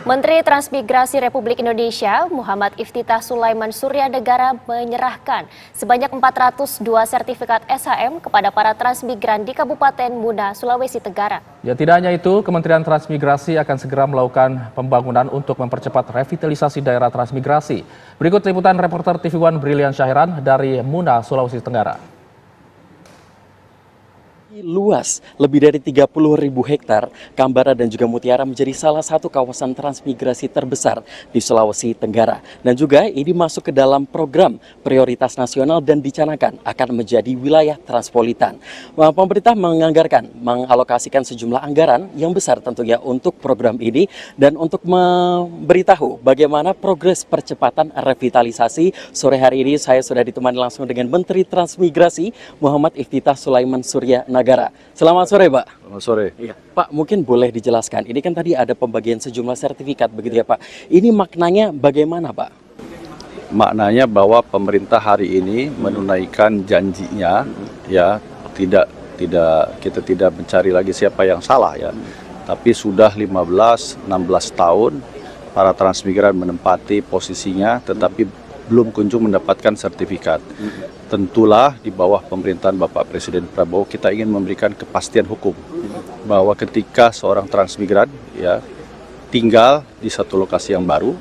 Menteri Transmigrasi Republik Indonesia Muhammad Iftitah Sulaiman Suryadegara menyerahkan sebanyak 402 sertifikat SHM kepada para transmigran di Kabupaten Muna, Sulawesi Tenggara. Ya, tidak hanya itu, Kementerian Transmigrasi akan segera melakukan pembangunan untuk mempercepat revitalisasi daerah transmigrasi. Berikut liputan reporter TV One Brilian Syahiran dari Muna, Sulawesi Tenggara. Luas, lebih dari 30.000 hektar, Kambara dan juga Mutiara menjadi salah satu kawasan transmigrasi terbesar di Sulawesi Tenggara. Dan juga ini masuk ke dalam program prioritas nasional dan dicanangkan akan menjadi wilayah transpolitan. Pemerintah mengalokasikan sejumlah anggaran yang besar tentunya untuk program ini dan untuk memberitahu bagaimana progres percepatan revitalisasi. Sore hari ini saya sudah ditemani langsung dengan Menteri Transmigrasi Muhammad Iftitah Sulaiman Suryadegara. Selamat sore, Pak. Selamat sore. Ya, Pak, mungkin boleh dijelaskan. Ini kan tadi ada pembagian sejumlah sertifikat, begitu ya, Pak. Ini maknanya bagaimana, Pak? Maknanya bahwa pemerintah hari ini menunaikan janjinya, ya, kita tidak mencari lagi siapa yang salah, ya. Tapi sudah 15-16 tahun para transmigran menempati posisinya, tetapi belum kunjung mendapatkan sertifikat. Tentulah di bawah pemerintahan Bapak Presiden Prabowo kita ingin memberikan kepastian hukum bahwa ketika seorang transmigran ya tinggal di satu lokasi yang baru,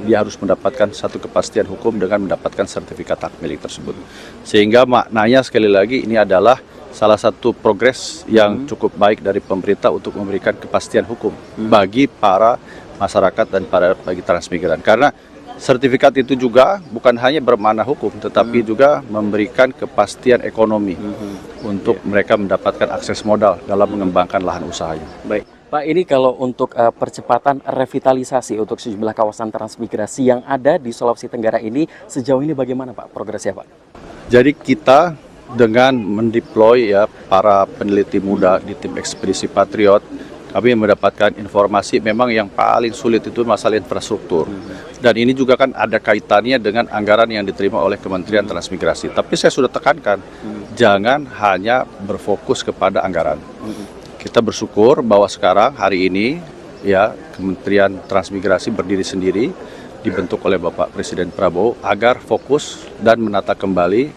dia harus mendapatkan satu kepastian hukum dengan mendapatkan sertifikat hak milik tersebut. Sehingga maknanya sekali lagi ini adalah salah satu progres yang cukup baik dari pemerintah untuk memberikan kepastian hukum bagi para masyarakat dan bagi transmigran. Karena sertifikat itu juga bukan hanya bermakna hukum, tetapi juga memberikan kepastian ekonomi untuk mereka mendapatkan akses modal dalam mengembangkan lahan usahanya. Baik, Pak, ini kalau untuk percepatan revitalisasi untuk sejumlah kawasan transmigrasi yang ada di Sulawesi Tenggara ini, sejauh ini bagaimana, Pak, progresnya, Pak? Jadi kita dengan mendeploy ya para peneliti muda di tim ekspedisi Patriot, kami mendapatkan informasi memang yang paling sulit itu masalah infrastruktur. Dan ini juga kan ada kaitannya dengan anggaran yang diterima oleh Kementerian Transmigrasi. Tapi saya sudah tekankan, jangan hanya berfokus kepada anggaran. Kita bersyukur bahwa sekarang hari ini ya Kementerian Transmigrasi berdiri sendiri, dibentuk oleh Bapak Presiden Prabowo agar fokus dan menata kembali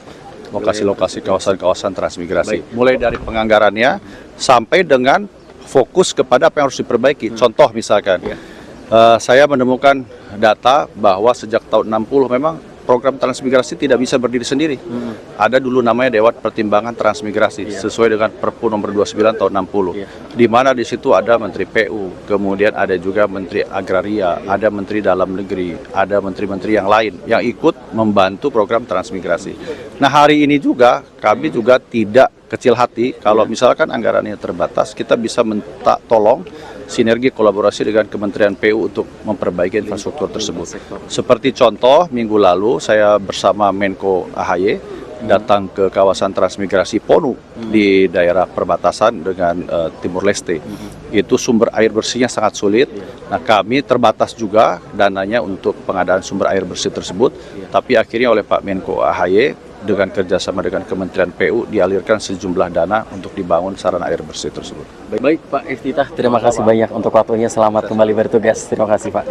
lokasi-lokasi kawasan-kawasan transmigrasi. Mulai dari penganggarannya sampai dengan fokus kepada apa yang harus diperbaiki. Contoh misalkan, saya menemukan data bahwa sejak tahun 60 memang program transmigrasi tidak bisa berdiri sendiri. Ada dulu namanya Dewan Pertimbangan Transmigrasi sesuai dengan Perpu nomor 29 tahun 60. Di mana di situ ada Menteri PU, kemudian ada juga Menteri Agraria, ada Menteri Dalam Negeri, ada menteri-menteri yang lain yang ikut membantu program transmigrasi. Nah, hari ini juga kami juga tidak kecil hati kalau misalkan anggarannya terbatas, kita bisa minta tolong sinergi kolaborasi dengan Kementerian PU untuk memperbaiki infrastruktur tersebut. Seperti contoh, minggu lalu saya bersama Menko AHY datang ke kawasan transmigrasi Ponu di daerah perbatasan dengan Timur Leste. Itu sumber air bersihnya sangat sulit. Nah, kami terbatas juga dananya untuk pengadaan sumber air bersih tersebut, tapi akhirnya oleh Pak Menko AHY dengan kerjasama dengan Kementerian PU dialirkan sejumlah dana untuk dibangun sarana air bersih tersebut. Baik Pak Iftitah, terima kasih banyak untuk waktunya. Selamat kembali bertugas. Terima kasih, Pak.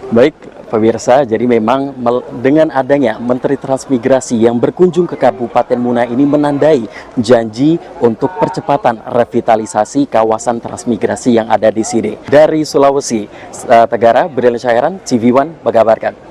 Baik pemirsa, jadi memang dengan adanya Menteri Transmigrasi yang berkunjung ke Kabupaten Muna ini menandai janji untuk percepatan revitalisasi kawasan transmigrasi yang ada di sini. Dari Sulawesi Tenggara, Brilian Syahiran, TV One mengabarkan.